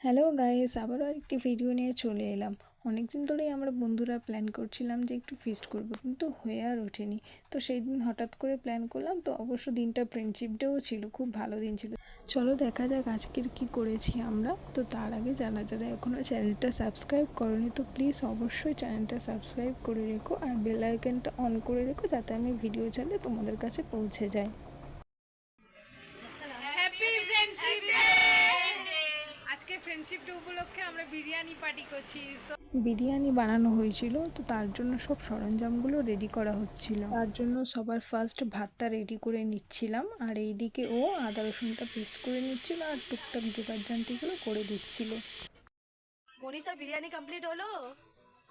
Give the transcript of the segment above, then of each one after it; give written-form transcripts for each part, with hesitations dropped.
Hello guys, আবারও একটি video নিয়ে চলে এলাম। অনেকদিন ধরেই আমরা বন্ধুরা প্ল্যান করছিলাম যে একটু ফিস্ট করব, কিন্তু হয়ে আর ওঠেনি। তো সেই দিন হঠাৎ করে প্ল্যান করলাম। তো অবশ্য দিনটা ফ্রেন্ডশিপ ডেও ছিল, খুব ভালো দিন ছিল। চলো দেখা যাক আজকের কি করেছি আমরা। তো তার আগে যারা যারা এখনও চ্যানেলটা সাবস্ক্রাইব করনি, তো প্লিজ অবশ্যই চ্যানেলটা সাবস্ক্রাইব করে রেখো আর বেল আইকনটা অন করে রেখো, যাতে আমি ভিডিও চাইলে তোমাদের কাছে পৌঁছে যায়। আজকে ফ্রেন্ডশিপ ডে উপলক্ষে আমরা বিরিয়ানি পার্টি করছি। তো বিরিয়ানি বানানো হয়েছিল, তো তার জন্য সব সরঞ্জামগুলো রেডি করা হচ্ছিল। তার জন্য সবার ফার্স্ট ভাতটা রেডি করে নিচ্ছিলাম, আর এইদিকে ও আদা রসুনটা পেস্ট করে নিচ্ছিল আর টুকটাক জোগাড়জান্তিগুলো করে দিচ্ছিল। মনীষা, বিরিয়ানি কমপ্লিট হলো?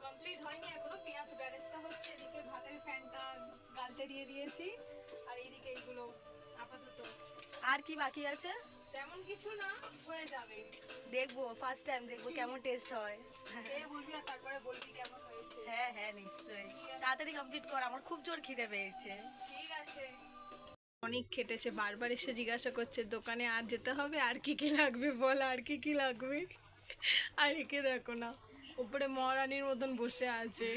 কমপ্লিট হয়নি এখনো, পেঁয়াজ বেরেস্তা হচ্ছে। এদিকে ভাতের ফ্যানটা গালতে দিয়ে দিয়েছি, আর এইদিকে এইগুলো আপাতত। আর কি বাকি আছে? তেমন কিছু না, হয়ে যাবে। দেখবো, ফার্স্ট টাইম দেখবো কেমন টেস্ট হয়। বলবি আর তারপরে বলবি কেমন হয়েছে। হ্যাঁ হ্যাঁ, নিশ্চয়ই। তাড়াতাড়ি কমপ্লিট কর, আমার খুব জোর খিদে পেয়েছে। ঠিক আছে। অনেক খেটেছে, বারবার এসে জিজ্ঞাসা করছে দোকানে আর যেতে হবে, আর কি কি লাগবে বল, আর কি কি লাগবে। আর একে দেখো না, উপরে মহারানীর মতন বসে আছে,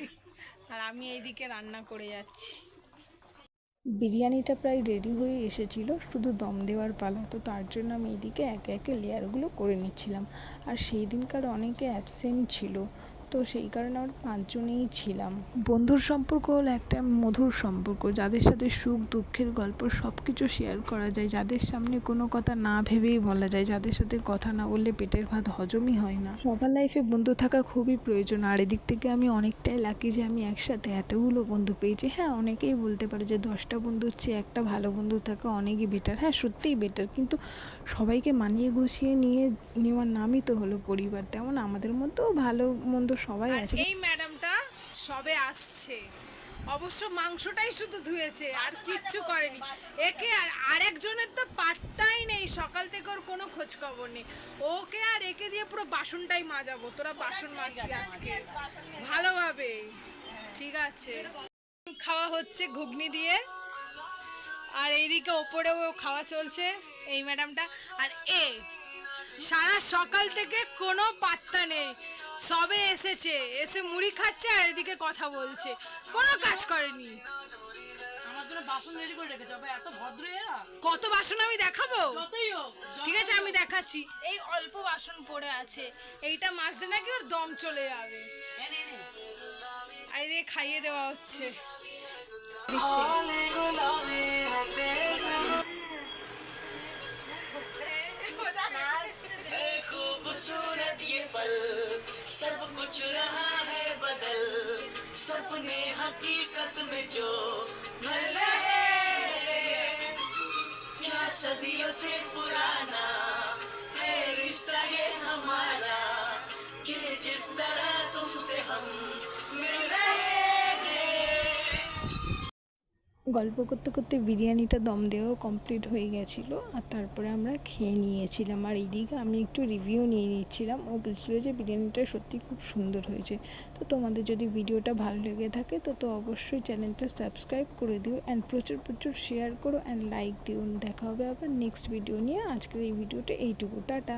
আর আমি এইদিকে রান্না করে যাচ্ছি। বিরিয়ানিটা প্রায় রেডি হয়ে এসেছিল, শুধু দম দেওয়ার পালা। তো তার জন্য আমি এইদিকে একে একে লেয়ারগুলো করে নিচ্ছিলাম। আর সেই দিনকার অনেকে অ্যাবসেন্ট ছিল, তো সেই কারণে আমরা 5 জনেই ছিলাম। বন্ধুর সম্পর্ক হলো একটা মধুর সম্পর্ক, যাদের সাথে সুখ দুঃখের গল্প সব কিছু শেয়ার করা যায়, যাদের সামনে কোনো কথা না ভেবেই বলা যায়, যাদের সাথে কথা না বললে পেটের ভাত হজমই হয় না। সবার লাইফে বন্ধু থাকা খুবই প্রয়োজন। আর এদিক থেকে আমি অনেকটাই লাকি যে আমি একসাথে এতগুলো বন্ধু পেয়েছি। হ্যাঁ, অনেকেই বলতে পারে যে 10টা বন্ধুর চেয়ে একটা ভালো বন্ধু থাকা অনেকই বেটার। হ্যাঁ, সত্যিই বেটার, কিন্তু সবাইকে মানিয়ে গুছিয়ে নেওয়ার নামই তো হলো পরিবার। তেমন আমাদের মধ্যেও ভালো মন্দ সবাই আছে। এই ম্যাডামটা সবে আসছে, অবশ্য মাংসটাই শুধু ধুয়েছে, আর কিচ্ছু করেনি। একে আর আরেকজনের তো পাত্তাই নেই, সকাল থেকে ওর কোনো খোঁজ খবর নেই। ওকে আর একে দিয়ে পুরো বাসনটাই মাজাবো। তোরা বাসন মাজবি আজকে ভালোভাবে, ঠিক আছে? খাওয়া হচ্ছে ঘুগনি দিয়ে, আর এইদিকে ওপরেও খাওয়া চলছে এই ম্যাডামটা। আর সারা সকাল থেকে কোনো পাত্তা নেই, সবে এসেছে, এসে মুড়ি খাচ্ছে আর এদিকে কথা বলছে, কোনো কাজ করেনি। আমার জন্য বাসন রেডি করে রেখেছে, এত ভদ্র এরা। কত বাসন আমি দেখাবো? যতই হোক, ঠিক আছে, আমি দেখাচ্ছি। এই অল্প বাসন পড়ে আছে, এইটা মাজতে নাকি ওর দম চলে যাবে। আর এদিকে খাইয়ে দেওয়া হচ্ছে। खूबसूरत ये पल, सब कुछ रहा है बदल, सपने हकीकत में जो ढल रहे हैं, क्या सदियों से पुराना है रिश्ता ये हमारा, कि जिस तरह तुमसे हम मिल रहे हैं। গল্প করতে করতে বিরিয়ানিটা দম দেওয়াও কমপ্লিট হয়ে গেছিলো, আর তারপরে আমরা খেয়ে নিয়েছিলাম। আর এইদিকে আমি একটু রিভিউ নিয়ে নিচ্ছিলাম। ও বলছিল যে বিরিয়ানিটা সত্যি খুব সুন্দর হয়েছে। তো তোমাদের যদি ভিডিওটা ভালো লেগে থাকে তো অবশ্যই চ্যানেলটা সাবস্ক্রাইব করে দিও, অ্যান্ড প্রচুর প্রচুর শেয়ার করো অ্যান্ড লাইক দিও। দেখা হবে আবার নেক্সট ভিডিও নিয়ে। আজকের এই ভিডিওটা এইটুকু, টাটা।